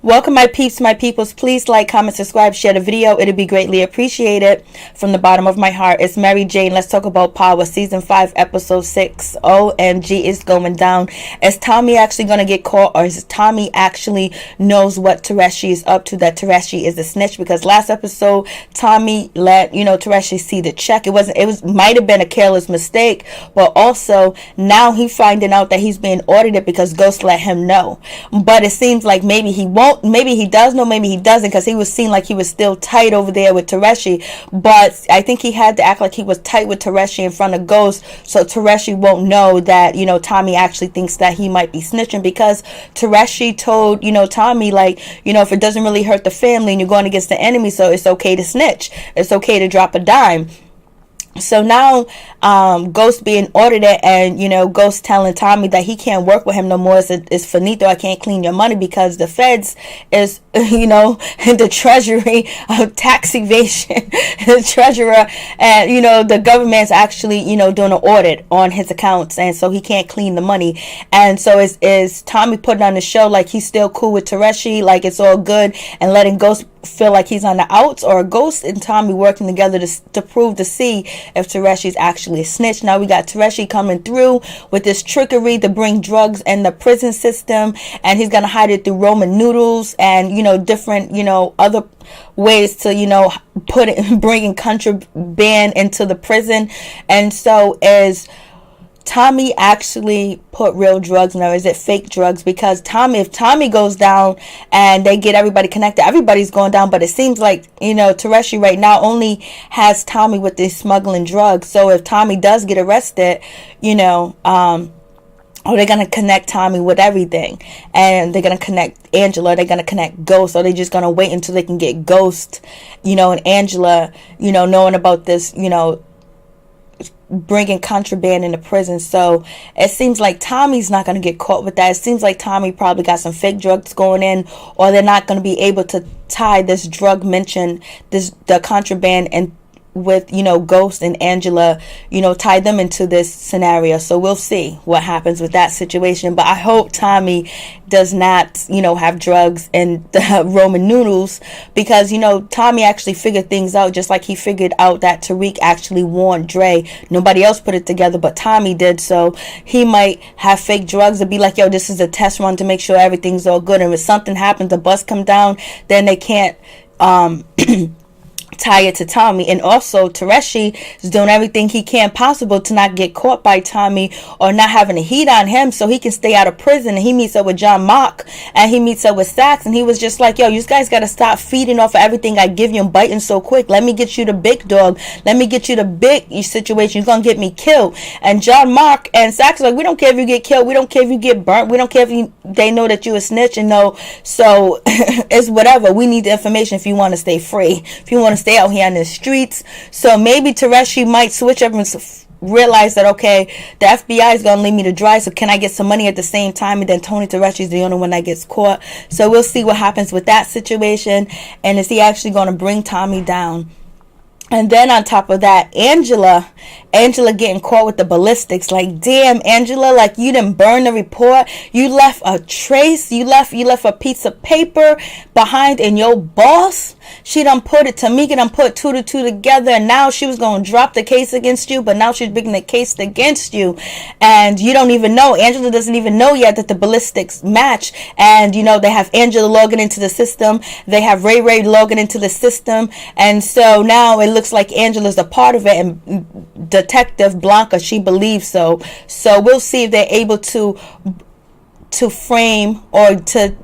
Welcome, my peeps, my peoples. Please like, comment, subscribe, share the video. It'll be greatly appreciated. From the bottom of my heart, it's Mary Jane. Let's talk about Power, Season 5, Episode 6. OMG, it's going down. Is Tommy actually going to get caught, or is Tommy actually knows what Teresi is up to, that Teresi is a snitch? Because last episode, Tommy let, Teresi see the check. Might have been a careless mistake, but also now he's finding out that he's being audited because Ghost let him know. But it seems like maybe he won't. Maybe he does know, maybe he doesn't, because he was seen like he was still tight over there with Teresi. But I think he had to act like he was tight with Teresi in front of Ghost, so Teresi won't know that, Tommy actually thinks that he might be snitching, because Teresi told, Tommy, like, if it doesn't really hurt the family and you're going against the enemy, so it's okay to snitch. It's okay to drop a dime. So now Ghost being audited, and Ghost telling Tommy that he can't work with him no more. It's finito. I can't clean your money because the feds is in the treasury of tax evasion, the treasurer, and the government's actually doing an audit on his accounts, and so he can't clean the money. And so is Tommy putting on the show like he's still cool with Teresi, like it's all good, and letting Ghost feel like he's on the outs, or Ghost and Tommy working together to see if Teresi's actually a snitch? Now we got Teresi coming through with this trickery to bring drugs in the prison system, and he's gonna hide it through Roman noodles and different other ways to bringing contraband into the prison. And so is Tommy actually put real drugs in, or is it fake drugs? Because if Tommy goes down and they get everybody connected, everybody's going down. But it seems like, Teresi right now only has Tommy with this smuggling drugs. So if Tommy does get arrested, or they're going to connect Tommy with everything, and they're going to connect Angela, they're going to connect Ghost, or they're just going to wait until they can get Ghost, and Angela, knowing about this, bringing contraband into prison. So it seems like Tommy's not going to get caught with that. It seems like Tommy probably got some fake drugs going in, or they're not going to be able to tie this drug the contraband, and with Ghost and Angela, tie them into this scenario. So we'll see what happens with that situation. But I hope Tommy does not have drugs and the Roman noodles, because Tommy actually figured things out, just like he figured out that Tariq actually warned Dre. Nobody else put it together, but Tommy did. So he might have fake drugs and be like, yo, this is a test run to make sure everything's all good, and if something happens, the bus come down, then they can't tie it to Tommy. And also Teresi is doing everything he can possible to not get caught by Tommy, or not having a heat on him, so he can stay out of prison. And he meets up with John Mock, and he meets up with Stazz, and he was just like, yo, you guys got to stop feeding off of everything I give you and biting so quick. Let me get you the big dog. Let me get you the big situation. You're gonna get me killed. And John Mock and Stazz like, we don't care if you get killed, we don't care if you get burnt, we don't care if they know that you a snitch, so it's whatever. We need the information if you want to stay free, if you want to stay out here on the streets. So maybe Teresi might switch up and realize that, okay, the FBI is gonna leave me to dry, so can I get some money at the same time? And then Tony Teresi is the only one that gets caught. So we'll see what happens with that situation, and is he actually gonna bring Tommy down? And then on top of that, Angela getting caught with the ballistics. Like, damn, Angela, like, you didn't burn the report. You left a trace. You left a piece of paper behind, and your boss, she done put it, Tamika done put 2 to 2 together, and now she was going to drop the case against you, but now she's bringing the case against you. And you don't even know. Angela doesn't even know yet that the ballistics match. And, they have Angela logging into the system. They have Ray logging into the system. And so now it looks like Angela's a part of it, and Detective Blanca, she believes so. So we'll see if they're able to frame, or to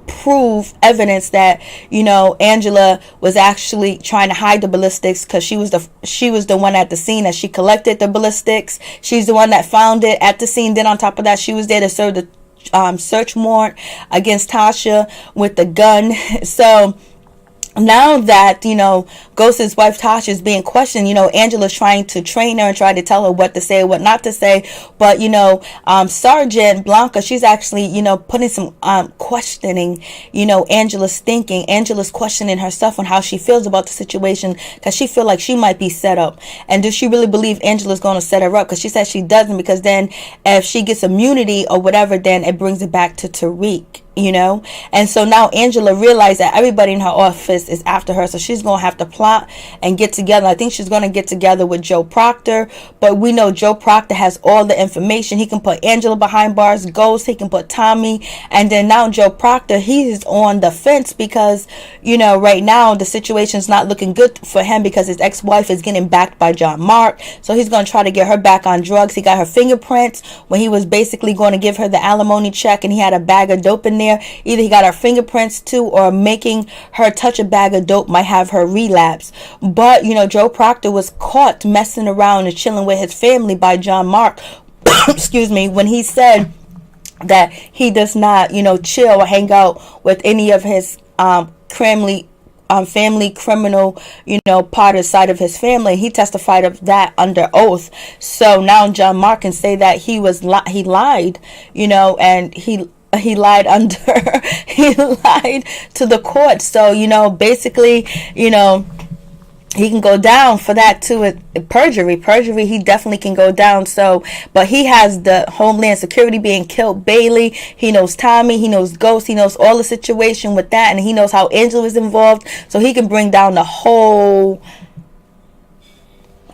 prove evidence that Angela was actually trying to hide the ballistics, because she was the one at the scene, that she collected the ballistics. She's the one that found it at the scene. Then on top of that, she was there to serve the search warrant against Tasha with the gun. So now that, Ghost's wife Tasha is being questioned, Angela's trying to train her and try to tell her what to say, what not to say. But, Sergeant Blanca, she's actually, putting some questioning, Angela's thinking. Angela's questioning herself on how she feels about the situation, because she feels like she might be set up. And does she really believe Angela's going to set her up? Because she says she doesn't, because then if she gets immunity or whatever, then it brings it back to Tariq. you know. And so now Angela realized that everybody in her office is after her, so she's gonna have to plot and get together. I think she's gonna get together with Joe Proctor, but we know Joe Proctor has all the information. He can put Angela behind bars, Ghost, he can put Tommy, and then now Joe Proctor, he's on the fence because, you know, right now the situation's not looking good for him because his ex-wife is getting backed by John Mark, so he's gonna try to get her back on drugs. He got her fingerprints when he was basically going to give her the alimony check, and he had a bag of dope in there. Either he got her fingerprints too, or making her touch a bag of dope might have her relapse. But, you know, Joe Proctor was caught messing around and chilling with his family by John Mark, excuse me, when he said that he does not, you know, chill or hang out with any of his family criminal, you know, part of the side of his family. He testified of that under oath. So now John Mark can say that he lied, you know, and he lied under he lied to the court. So, you know, basically, you know, he can go down for that too. Perjury, he definitely can go down. So, but he has the Homeland Security being killed, Bailey, he knows Tommy, he knows Ghost, he knows all the situation with that, and he knows how Angela is involved, so he can bring down the whole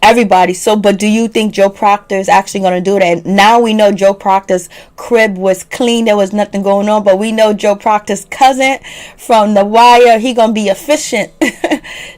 everybody. So, but do you think Joe Proctor is actually going to do that? And now we know Joe Proctor's crib was clean, there was nothing going on, but we know Joe Proctor's cousin from The Wire, he going to be efficient.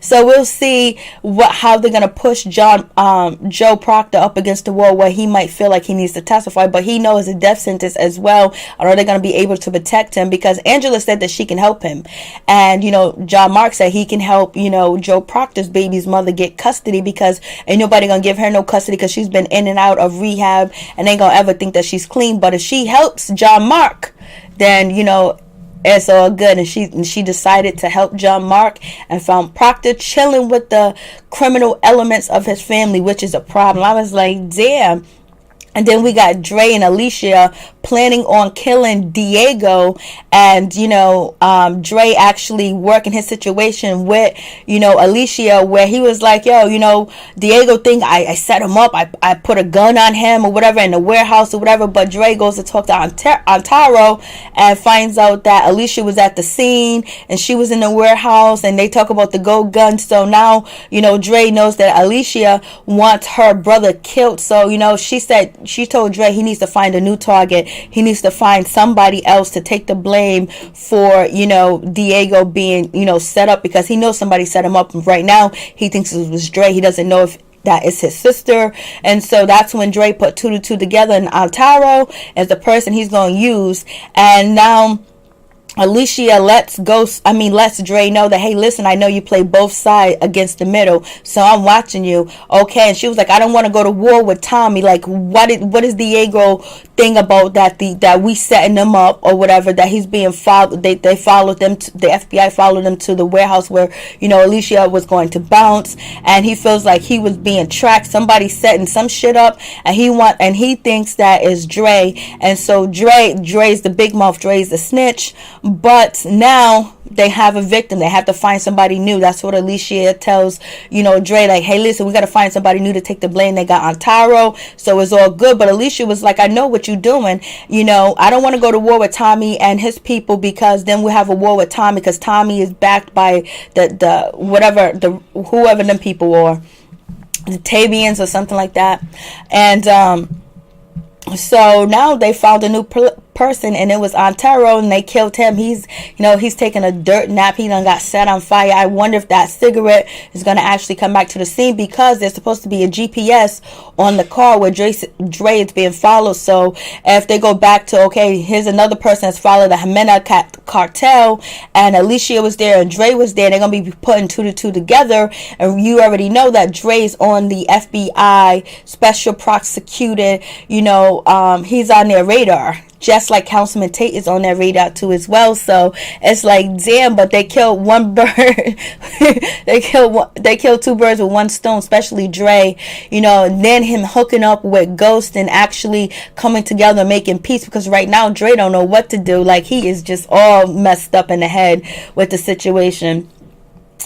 So we'll see how they're going to push Joe Proctor up against the wall where he might feel like he needs to testify, but he knows a death sentence as well. Or are they going to be able to protect him? Because Angela said that she can help him, and, you know, John Mark said he can help, you know, Joe Proctor's baby's mother get custody, because ain't nobody gonna give her no custody because she's been in and out of rehab and ain't gonna ever think that she's clean. But if she helps John Mark, then, you know, it's all good. And she decided to help John Mark and found Proctor chilling with the criminal elements of his family, which is a problem. I was like, damn. And then we got Dre and Alicia planning on killing Diego, and, you know, Dre actually working his situation with, you know, Alicia, where he was like, yo, you know, Diego think I set him up, I put a gun on him or whatever in the warehouse or whatever. But Dre goes to talk to Antaro and finds out that Alicia was at the scene and she was in the warehouse, and they talk about the gold gun. So now, you know, Dre knows that Alicia wants her brother killed. So, you know, she told Dre he needs to find a new target. He needs to find somebody else to take the blame for, you know, Diego being, you know, set up, because he knows somebody set him up. Right now, he thinks it was Dre. He doesn't know if that is his sister. And so that's when Dre put two to two together, and Altaro as the person he's going to use. And now Alicia lets Dre know that, hey, listen, I know you play both sides against the middle, so I'm watching you. Okay. And she was like, I don't want to go to war with Tommy. Like, what is Diego thing about that we setting them up or whatever, that he's being followed? They followed them the FBI followed them to the warehouse where, you know, Alicia was going to bounce, and he feels like he was being tracked. Somebody setting some shit up, and he thinks that is Dre. And so Dre's the big mouth, Dre's the snitch. But now they have a victim. They have to find somebody new. That's what Alicia tells, you know, Dre, like, hey, listen, we got to find somebody new to take the blame. They got Antaro, so it's all good. But Alicia was like, I know what you're doing. You know, I don't want to go to war with Tommy and his people, because then we have a war with Tommy, because Tommy is backed by whoever them people are, the Tavians or something like that. And so now they found a new person, and it was Antero, and they killed him. He's taking a dirt nap. He done got set on fire. I wonder if that cigarette is going to actually come back to the scene, because there's supposed to be a GPS on the car where Dre is being followed. So if they go back to, okay, here's another person that's followed the Jimena cartel, and Alicia was there and Dre was there, they're going to be putting two to two together. And you already know that Dre's on the FBI special prosecuted, you know, he's on their radar, just like Councilman Tate is on that radar too as well. So it's like, damn, but they killed one bird. they killed two birds with one stone, especially Dre, you know, and then him hooking up with Ghost and actually coming together and making peace, because right now Dre don't know what to do. Like, he is just all messed up in the head with the situation.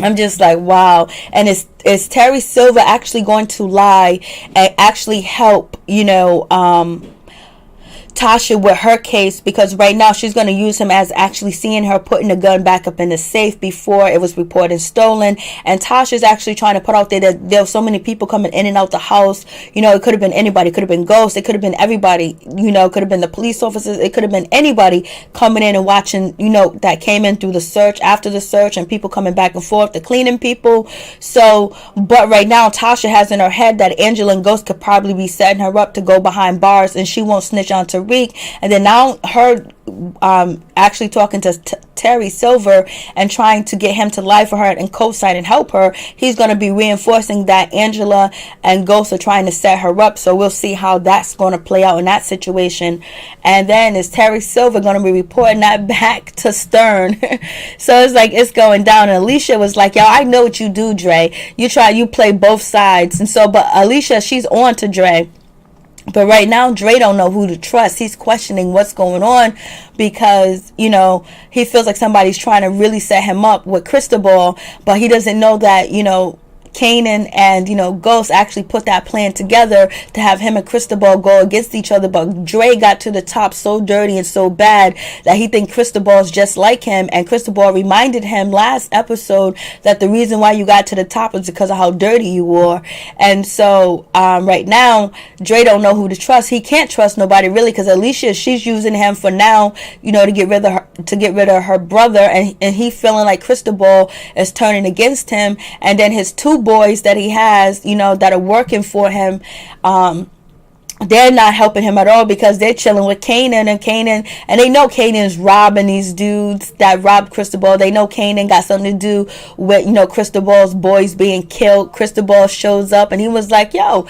I'm just like, wow. And is Terry Silver actually going to lie and actually help, you know, Tasha with her case, because right now she's going to use him as actually seeing her putting the gun back up in the safe before it was reported stolen. And Tasha's actually trying to put out there that there were so many people coming in and out the house. You know, it could have been anybody. It could have been ghosts. It could have been everybody. You know, it could have been the police officers. It could have been anybody coming in and watching, you know, that came in through the search, after the search, and people coming back and forth, the cleaning people. So, but right now Tasha has in her head that Angela and Ghost could probably be setting her up to go behind bars, and she won't snitch on Tariq. And then now her actually talking to Terry Silver and trying to get him to lie for her and co-sign and help her, he's going to be reinforcing that Angela and Ghost are trying to set her up. So we'll see how that's going to play out in that situation. And then is Terry Silver going to be reporting that back to Stern? So it's like it's going down. And Alicia was like, yo, I know what you do, Dre. You play both sides. And so, but Alicia, she's on to Dre. But right now, Dre don't know who to trust. He's questioning what's going on because, you know, he feels like somebody's trying to really set him up with Cristobal, but he doesn't know that, you know, Kanan and, you know, Ghost actually put that plan together to have him and Cristobal go against each other. But Dre got to the top so dirty and so bad that he thinks Cristobal's just like him. And Cristobal reminded him last episode that the reason why you got to the top is because of how dirty you were. And so right now, Dre don't know who to trust. He can't trust nobody really, because Alicia, she's using him for now, you know, to get rid of her brother, and he feeling like Cristobal is turning against him. And then his two boys that he has, you know, that are working for him, they're not helping him at all because they're chilling with Kanan, and they know Kanan's robbing these dudes that robbed Cristobal. They know Kanan got something to do with, you know, Cristobal's boys being killed. Cristobal shows up and he was like, yo,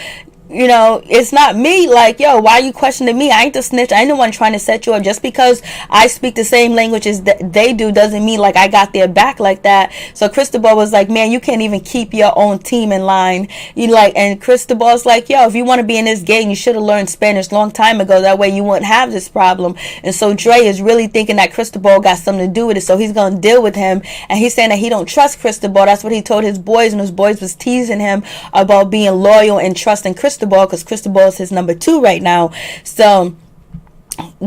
you know, it's not me. Like, yo, why are you questioning me? I ain't the snitch. I ain't the one trying to set you up. Just because I speak the same language as they do doesn't mean like I got their back like that. So Cristobal was like, man, you can't even keep your own team in line. You like, and Cristobal's like, yo, if you want to be in this game, you should have learned Spanish long time ago. That way you wouldn't have this problem. And so Dre is really thinking that Cristobal got something to do with it. So he's going to deal with him. And he's saying that he don't trust Cristobal. That's what he told his boys, and his boys was teasing him about being loyal and trusting Cristobal, because Cristobal is his number 2 right now. So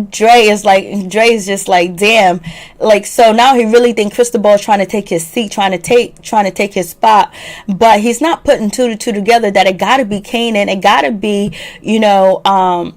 Dre is just like, damn. Like, so now he really think Cristobal is trying to take his seat, trying to take his spot, but he's not putting 2 to 2 together that it gotta be Kanan, it gotta be, you know,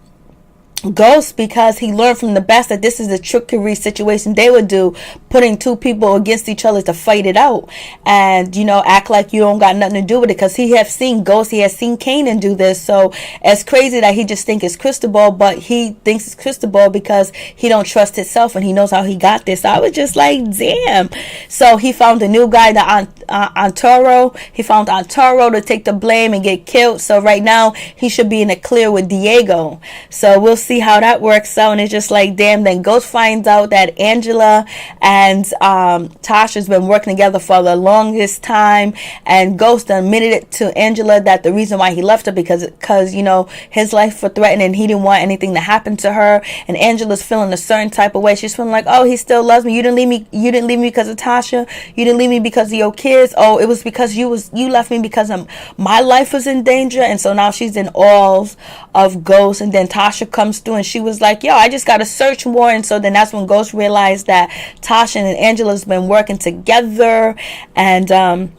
Ghost, because he learned from the best that this is a trickery situation they would do, putting 2 people against each other to fight it out, and, you know, act like you don't got nothing to do with it, because he has seen Ghost, he has seen Kanan do this. So it's crazy that he just thinks it's Cristobal, but he thinks it's Cristobal because he don't trust himself and he knows how he got this. So I was just like, damn. So he found a new guy, the Antoro. He found Antoro to take the blame and get killed. So right now he should be in the clear with Diego. So we'll see how that works out. And it's just like, damn. Then Ghost finds out that Angela and Tasha's been working together for the longest time, and Ghost admitted it to Angela that the reason why he left her because you know, his life was threatened and he didn't want anything to happen to her. And Angela's feeling a certain type of way. She's feeling like, oh, he still loves me. You didn't leave me because of Tasha. You didn't leave me because of your kids. Oh, it was because you left me because my life was in danger. And so now she's in awe of Ghost. And then Tasha comes through and she was like, yo, I just got a search warrant. And so then that's when Ghost realized that Tasha and Angela's been working together. And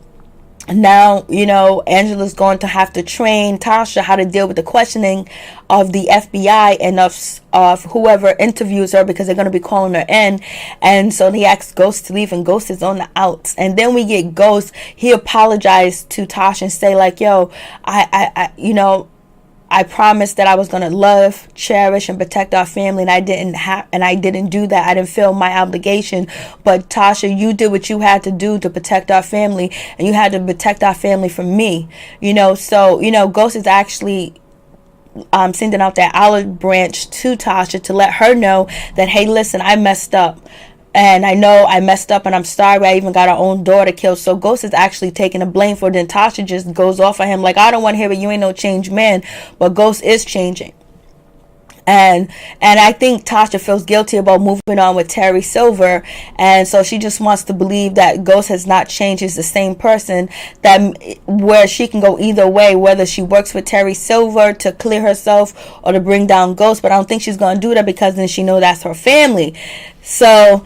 now, you know, Angela's going to have to train Tasha how to deal with the questioning of the FBI and of whoever interviews her, because they're going to be calling her in. And so he asks Ghost to leave, and Ghost is on the outs. And then we get Ghost. He apologized to Tasha and say like, yo, I you know, I promised that I was going to love, cherish, and protect our family, and I didn't do that. I didn't feel my obligation. But Tasha, you did what you had to do to protect our family, and you had to protect our family from me. You know, so, you know, Ghost is actually sending out that olive branch to Tasha to let her know that, hey, listen, I messed up. And I know I messed up, and I'm sorry. I even got our own daughter killed. So Ghost is actually taking the blame for it. Then Tasha just goes off on him like, I don't want to hear it. You ain't no changed man. But Ghost is changing. And I think Tasha feels guilty about moving on with Terry Silver, and so she just wants to believe that Ghost has not changed. He's the same person, that where she can go either way, whether she works with Terry Silver to clear herself or to bring down Ghost. But I don't think she's going to do that, because then she knows that's her family. So,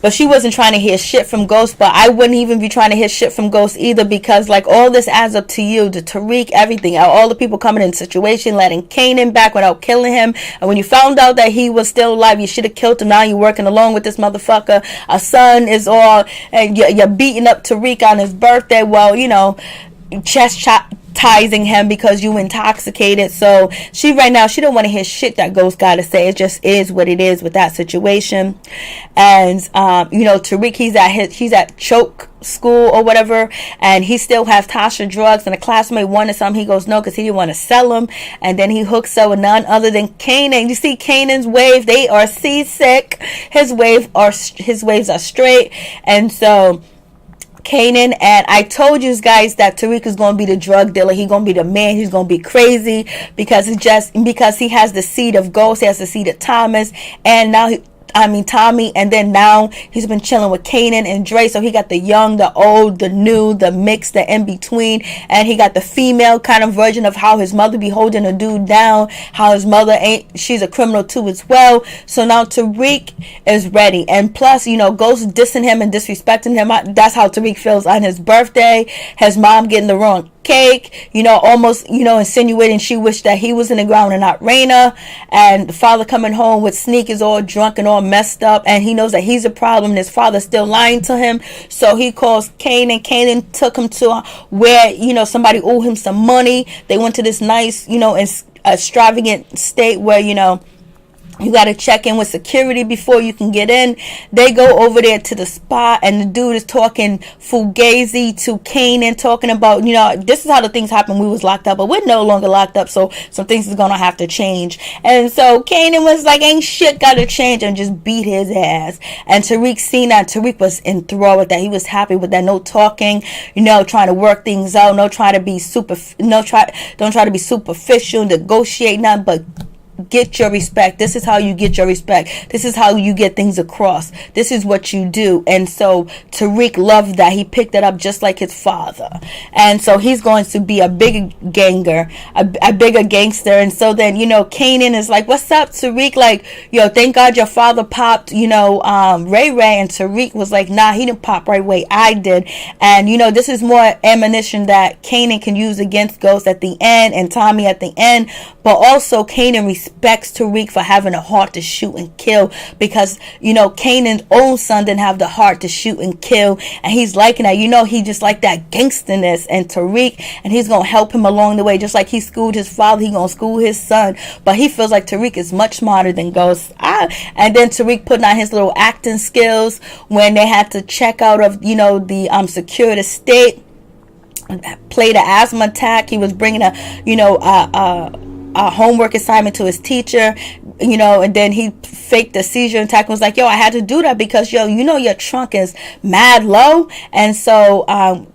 but she wasn't trying to hear shit from Ghost. But I wouldn't even be trying to hear shit from Ghost either, because like all this adds up to you, the Tariq, everything, all the people coming in the situation, letting Kanan back without killing him. And when you found out that he was still alive, you should have killed him. Now you're working along with this motherfucker. A son is all, and you're beating up Tariq on his birthday. Well, you know, chastising him because you intoxicated. So she right now, she don't want to hear shit that Ghost gotta say. It just is what it is with that situation. And you know, Tariq, he's at choke school or whatever, and he still has Tasha drugs, and a classmate wanted some. He goes no, because he didn't want to sell them. And then he hooks up with none other than Kanan. You see Kanan's wave, they are seasick. His waves are straight. And so Kanan, and I told you guys that Tariq is going to be the drug dealer. He's going to be the man. He's going to be crazy because he has the seed of Ghost. He has the seed of Thomas, and now Tommy, and then now he's been chilling with Kanan and Dre. So he got the young, the old, the new, the mix, the in between, and he got the female kind of version of how his mother be holding a dude down, how his mother she's a criminal too as well. So now Tariq is ready, and plus, you know, Ghost dissing him and disrespecting him. That's how Tariq feels on his birthday. His mom getting the wrong cake, you know, almost, you know, insinuating she wished that he was in the ground and not Raina. And the father coming home with sneakers all drunk and all messed up, and he knows that he's a problem and his father's still lying to him. So he calls Kanan. Kanan took him to where, you know, somebody owed him some money. They went to this nice, you know, extravagant state where, you know, you got to check in with security before you can get in. They go over there to the spot, and the dude is talking fugazi to Kanan, talking about, you know, this is how the things happen. We was locked up, but we're no longer locked up, so some things is going to have to change. And so Kanan was like, ain't shit got to change, and just beat his ass. And Tariq seen that. Tariq was enthralled with that. He was happy with that. No talking, you know, trying to work things out. Don't try to be superficial, negotiate nothing, but get your respect. This is how you get your respect. This is how you get things across. This is what you do. And so Tariq loved that. He picked it up just like his father. And so he's going to be a big ganger, a bigger gangster. And so then, you know, Kanan is like, what's up, Tariq? Like, yo, thank God your father popped, you know, Ray Ray. And Tariq was like, nah, he didn't pop right away. I did. And, you know, this is more ammunition that Kanan can use against Ghost at the end and Tommy at the end. But also Kanan respects Tariq for having a heart to shoot and kill, because, you know, Kanan's own son didn't have the heart to shoot and kill, and he's liking that. You know, he just like that gangsterness. And Tariq, and he's gonna help him along the way, just like he schooled his father, he gonna school his son. But he feels like Tariq is much smarter than Ghost. And then Tariq putting on his little acting skills when they had to check out of, you know, the security state, play the asthma attack. He was bringing a homework assignment to his teacher, you know, and then he faked the seizure attack and was like, yo, I had to do that because, yo, you know, your trunk is mad low. And so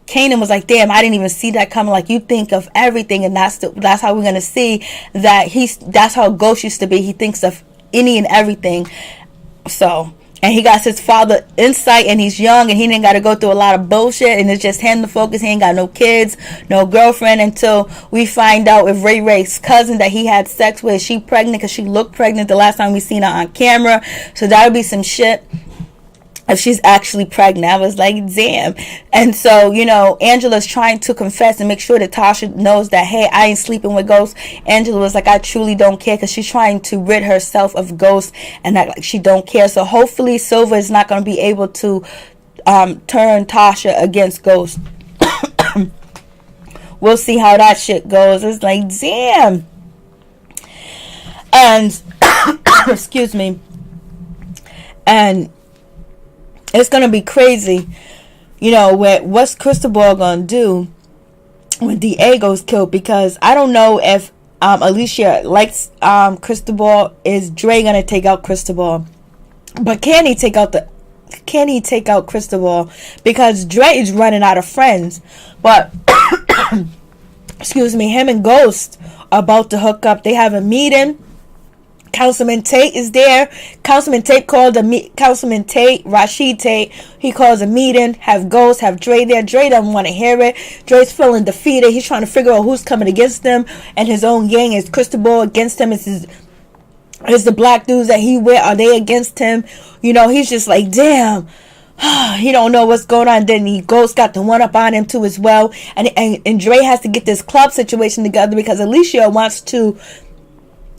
Kanan was like, damn, I didn't even see that coming. Like, you think of everything, and that's how we're gonna see that that's how Ghost used to be. He thinks of any and everything. So, and he got his father insight, and he's young, and he didn't got to go through a lot of bullshit, and it's just him to focus. He ain't got no kids, no girlfriend, until we find out if Ray Ray's cousin that he had sex with, she pregnant, because she looked pregnant the last time we seen her on camera. So that would be some shit if she's actually pregnant. I was like, damn. And so, you know, Angela's trying to confess and make sure that Tasha knows that, hey, I ain't sleeping with Ghost. Angela was like, I truly don't care, because she's trying to rid herself of Ghost and act like she don't care. So hopefully Silva is not going to be able to turn Tasha against Ghost. We'll see how that shit goes. It's like, damn. And excuse me. And it's going to be crazy, you know, what's Cristobal going to do when Diego's killed, because I don't know if Alicia likes Cristobal. Is Dre going to take out Cristobal? But can he take out Cristobal? Because Dre is running out of friends. But, excuse me, him and Ghost are about to hook up. They have a meeting. Councilman Tate is there. Councilman Tate called Councilman Tate, Rashid Tate. He calls a meeting. Have Ghost, have Dre there. Dre doesn't want to hear it. Dre's feeling defeated. He's trying to figure out who's coming against him, and his own gang is Cristobal against him. It's the black dudes that he with. Are they against him? You know, he's just like, damn. He don't know what's going on. Then Ghost got the one up on him too as well, and Dre has to get this club situation together because Alicia wants to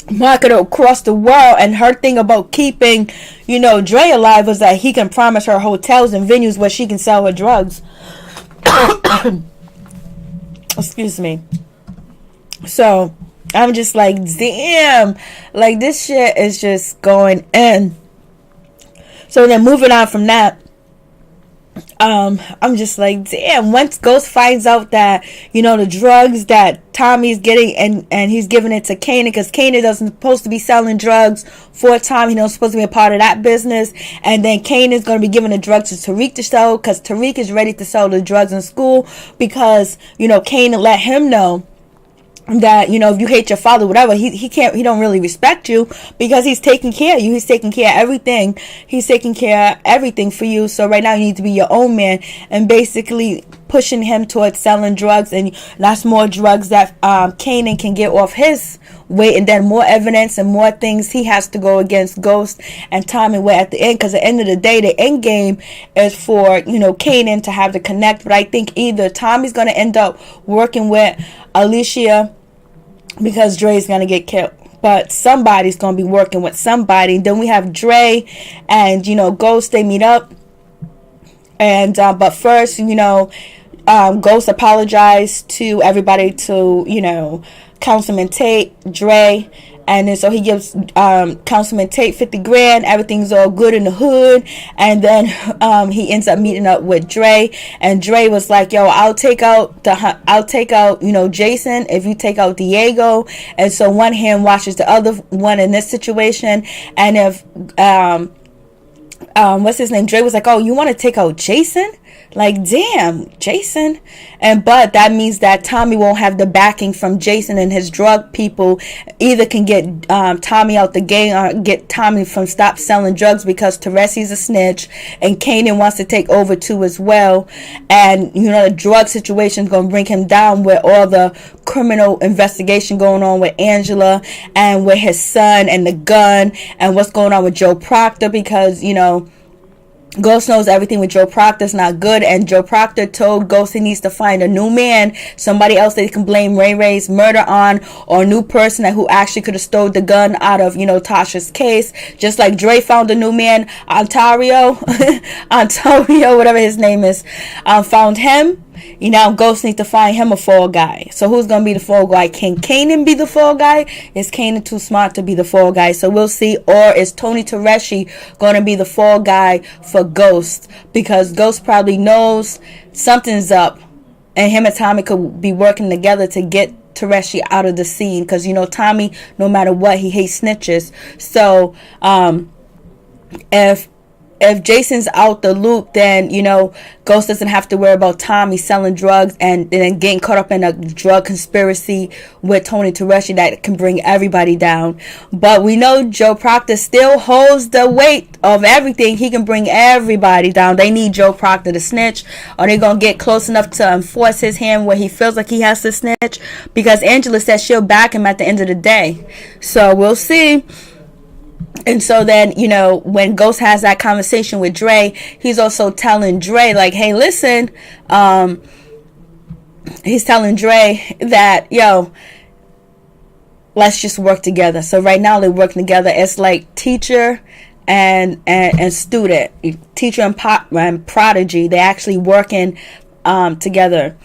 market across the world, and her thing about keeping, you know, Dre alive was that he can promise her hotels and venues where she can sell her drugs. Excuse me. So I'm just like, damn, like this shit is just going in. So then moving on from that, I'm just like, damn, once Ghost finds out that, you know, the drugs that Tommy's getting, and he's giving it to Kanan, because Kanan doesn't supposed to be selling drugs for Tommy. He's not supposed to be a part of that business. And then Kanan's going to be giving the drugs to Tariq to sell, because Tariq is ready to sell the drugs in school, because, you know, Kanan let him know that, you know, if you hate your father, whatever, he don't really respect you, because he's taking care of you. He's taking care of everything. He's taking care of everything for you. So right now you need to be your own man, and basically pushing him towards selling drugs, and that's more drugs that Kanan can get off his weight, and then more evidence and more things he has to go against Ghost and Tommy way at the end, because at the end of the day, the end game is for, you know, Kanan to have to connect. But I think either Tommy's going to end up working with Alicia because Dre's going to get killed, but somebody's going to be working with somebody. Then we have Dre and, you know, Ghost. They meet up, and but first, you know, Ghost apologized to everybody, to, you know, Councilman Tate, Dre, and then so he gives Councilman Tate 50 grand. Everything's all good in the hood, and then he ends up meeting up with Dre, and Dre was like, yo, I'll take out you know, Jason if you take out Diego. And so one hand washes the other one in this situation. And if what's his name, Dre was like, oh, you want to take out Jason? Like, damn, Jason. But that means that Tommy won't have the backing from Jason and his drug people. Either can get Tommy out the gang, or get Tommy from stop selling drugs, because Teresi's a snitch, and Kanan wants to take over too as well. And, you know, the drug situation's going to bring him down with all the criminal investigation going on with Angela and with his son and the gun, and what's going on with Joe Proctor, because, you know, Ghost knows everything with Joe Proctor's not good, and Joe Proctor told Ghost he needs to find a new man, somebody else that he can blame Ray Ray's murder on, or a new person who actually could have stole the gun out of, you know, Tasha's case, just like Dre found a new man, Ontario, whatever his name is, found him. You know, Ghost needs to find him a fall guy. So who's going to be the fall guy? Can Kanan be the fall guy? Is Kanan too smart to be the fall guy? So we'll see. Or is Tony Teresi going to be the fall guy for Ghost? Because Ghost probably knows something's up, and him and Tommy could be working together to get Teresi out of the scene. Because, you know, Tommy, no matter what, he hates snitches. So if Jason's out the loop, then, you know, Ghost doesn't have to worry about Tommy selling drugs and then getting caught up in a drug conspiracy with Tony Teresi that can bring everybody down. But we know Joe Proctor still holds the weight of everything. He can bring everybody down. They need Joe Proctor to snitch. Are they going to get close enough to enforce his hand where he feels like he has to snitch? Because Angela says she'll back him at the end of the day. So we'll see. And so then, you know, when Ghost has that conversation with Dre, he's also telling Dre, like, hey, listen, he's telling Dre that, yo, let's just work together. So right now they're working together. It's like teacher and student, teacher and prodigy. They're actually working together.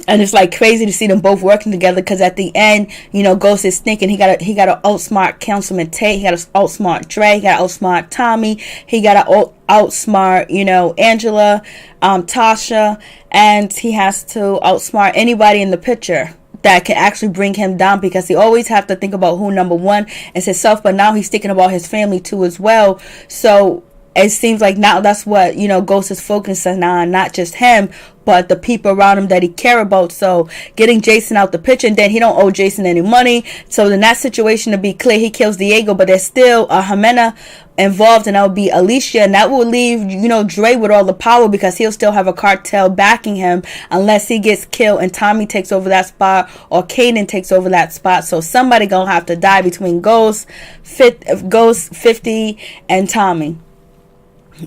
And it's like crazy to see them both working together, because at the end, you know, Ghost is thinking he got to outsmart Councilman Tate, he got to outsmart Dre, he got to outsmart Tommy, he got to outsmart, you know, Angela, Tasha, and he has to outsmart anybody in the picture that can actually bring him down, because he always have to think about who number one is himself, but now he's thinking about his family too as well. So it seems like now that's what, you know, Ghost is focusing on, not just him, but the people around him that he care about. So getting Jason out the picture, and then he don't owe Jason any money. So in that situation, to be clear, he kills Diego, but there's still a Jimena involved, and that would be Alicia, and that will leave, you know, Dre with all the power, because he'll still have a cartel backing him unless he gets killed and Tommy takes over that spot, or Kanan takes over that spot. So somebody gonna have to die between Ghost, 50, and Tommy.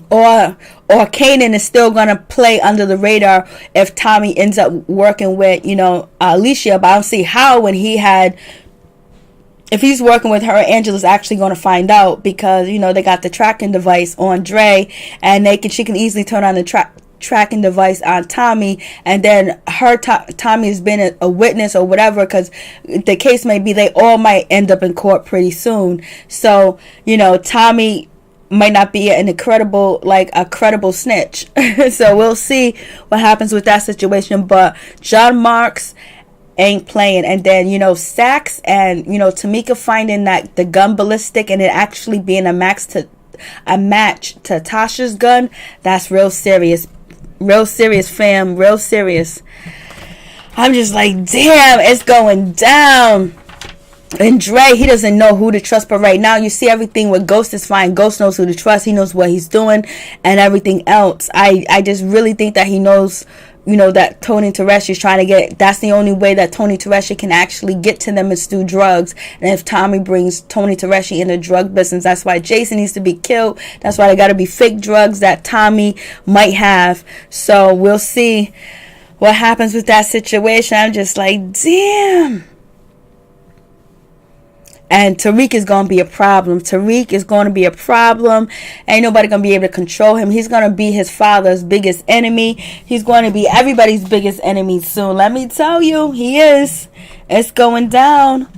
Or Kanan is still gonna play under the radar if Tommy ends up working with, you know, Alicia. But I don't see how, when if he's working with her, Angela's actually going to find out, because, you know, they got the tracking device on Dre, and she can easily turn on the tracking device on Tommy, and then Tommy has been a witness or whatever, because the case may be they all might end up in court pretty soon. So, you know, Tommy might not be a credible snitch. So we'll see what happens with that situation. But John Marks ain't playing. And then, you know, Sax and, you know, Tamika finding that the gun ballistic and it actually being a match to Tasha's gun, that's real serious, fam, real serious. I'm just like, damn, it's going down. And Dre, he doesn't know who to trust, but right now you see everything with Ghost is fine. Ghost knows who to trust. He knows what he's doing and everything else. I just really think that he knows, you know, that Tony Teresi is trying to get. That's the only way that Tony Teresi can actually get to them, is through drugs. And if Tommy brings Tony Teresi in the drug business, that's why Jason needs to be killed. That's why they got to be fake drugs that Tommy might have. So we'll see what happens with that situation. I'm just like, damn. And Tariq is going to be a problem. Ain't nobody going to be able to control him. He's going to be his father's biggest enemy. He's going to be everybody's biggest enemy soon. Let me tell you, he is. It's going down.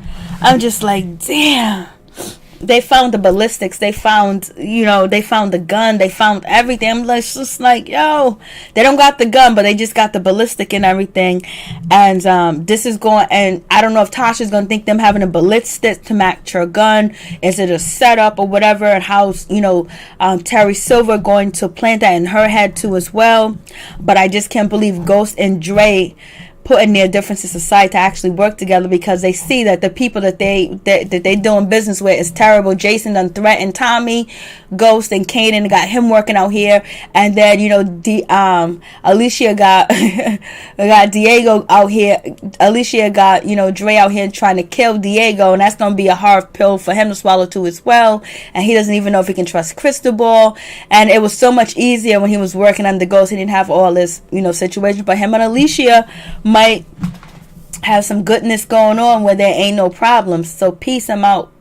I'm just like, damn. They found the ballistics. They found the gun. They found everything. I'm just like, yo, they don't got the gun, but they just got the ballistic and everything. And this is going, and I don't know if Tasha's going to think them having a ballistic to match her gun. Is it a setup or whatever? And how, you know, Terry Silver going to plant that in her head too as well. But I just can't believe Ghost and Dre putting their differences aside to actually work together, because they see that the people that they doing business with is terrible. Jason done threatened Tommy, Ghost, and Kanan, got him working out here, and then, you know, Alicia got got Diego out here. Alicia got, you know, Dre out here trying to kill Diego, and that's gonna be a hard pill for him to swallow too as well. And he doesn't even know if he can trust Cristobal. And it was so much easier when he was working under Ghost. He didn't have all this, you know, situation. But him and Alicia might have some goodness going on where there ain't no problems. So peace. I'm out.